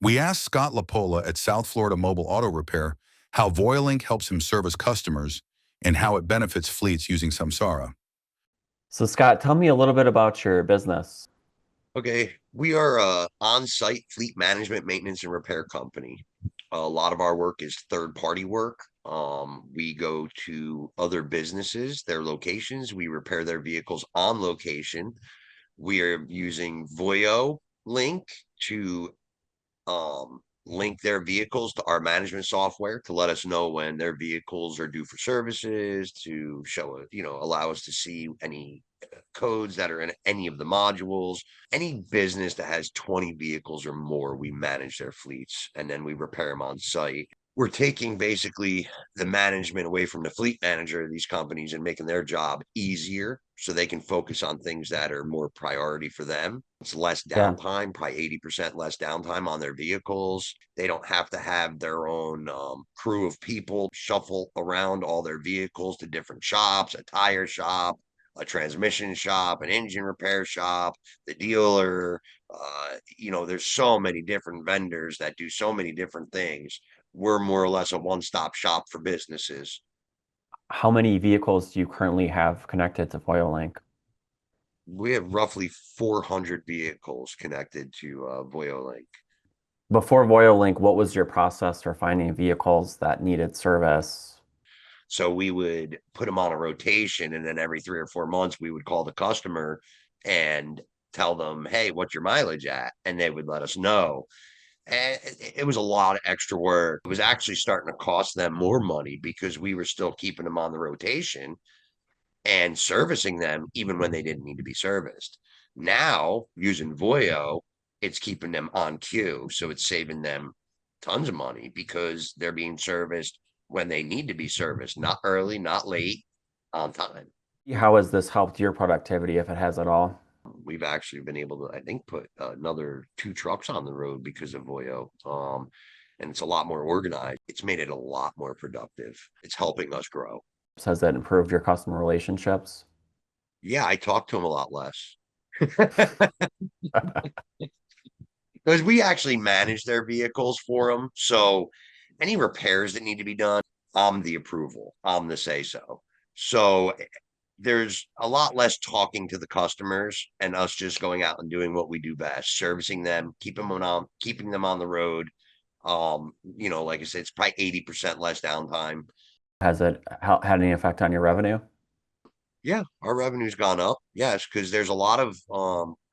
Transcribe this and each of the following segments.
We asked Scott Lapola at South Florida Mobile Auto Repair how VOYOLink helps him service customers and how it benefits fleets using Samsara. So Scott, tell me a little bit about your business. Okay, we are a on-site fleet management, maintenance, and repair company. A lot of our work is third-party work. We go to other businesses, their locations. We repair their vehicles on location. We are using Voyo Link to link their vehicles to our management software to let us know when their vehicles are due for services, to show it, allow us to see any codes that are in any of the modules. Any business that has 20 vehicles or more, we manage their fleets and then we repair them on site. We're taking basically the management away from the fleet manager of these companies and making their job easier so they can focus on things that are more priority for them. It's less Yeah. downtime, probably 80% less downtime on their vehicles. They don't have to have their own crew of people shuffle around all their vehicles to different shops, a tire shop, a transmission shop, an engine repair shop, the dealer. There's so many different vendors that do so many different things. We're more or less a one-stop shop for businesses. How many vehicles do you currently have connected to VoyoLink? We have roughly 400 vehicles connected to VoyoLink. Before VoyoLink, what was your process for finding vehicles that needed service? So we would put them on a rotation, and then every 3 or 4 months, we would call the customer and tell them, "Hey, what's your mileage at?" And they would let us know. And it was a lot of extra work. It was actually starting to cost them more money because we were still keeping them on the rotation and servicing them even when they didn't need to be serviced. Now, using Voyo, it's keeping them on queue. So it's saving them tons of money because they're being serviced when they need to be serviced, not early, not late, on time. How has this helped your productivity, if it has at all? We've actually been able to, I think, put another 2 trucks on the road because of Voyo. And it's a lot more organized. It's made it a lot more productive. It's helping us grow. Has it improved your customer relationships? Yeah, I talk to them a lot less. Because we actually manage their vehicles for them. So any repairs that need to be done, I'm the approval, I'm the say so. So there's a lot less talking to the customers and us just going out and doing what we do best, servicing them, keeping them on the road. Like I said, it's probably 80% less downtime. Has it had any effect on your revenue? Yeah, our revenue's gone up. Yes, because there's a lot of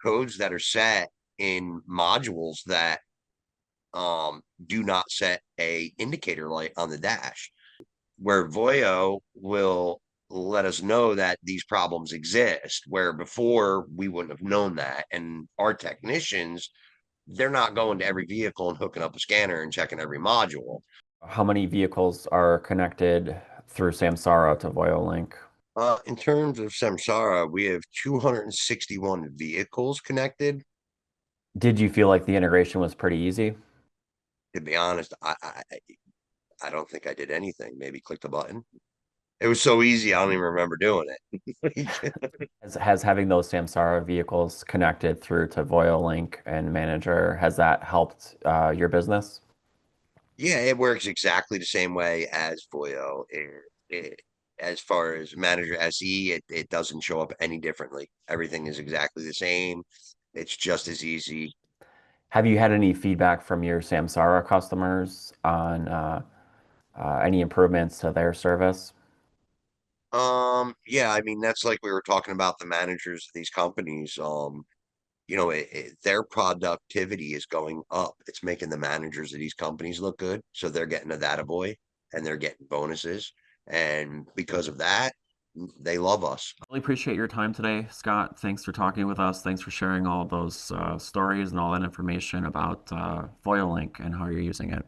codes that are set in modules that do not set a indicator light on the dash, where Voyo will let us know that these problems exist, where before we wouldn't have known that. And our technicians, they're not going to every vehicle and hooking up a scanner and checking every module. How many vehicles are connected through Samsara to VoyoLink? In terms of Samsara, we have 261 vehicles connected. Did you feel like the integration was pretty easy? To be honest, I don't think I did anything. Maybe click the button. It was so easy, I don't even remember doing it. Has having those Samsara vehicles connected through to VoyoLink and Manager, has that helped your business? Yeah, it works exactly the same way as Voyo. As far as Manager SE, it doesn't show up any differently. Everything is exactly the same. It's just as easy. Have you had any feedback from your Samsara customers on any improvements to their service? Yeah, I mean, that's like we were talking about the managers of these companies. Their productivity is going up. It's making the managers of these companies look good. So they're getting a data boy and they're getting bonuses. And because of that, they love us. Really appreciate your time today, Scott. Thanks for talking with us. Thanks for sharing all those stories and all that information about VoyoLink and how you're using it.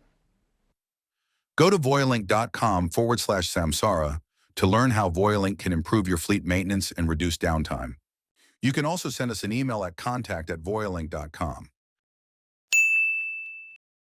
Go to voyolink.com/Samsara to learn how VOYOLink can improve your fleet maintenance and reduce downtime. You can also send us an email at contact@voyolink.com.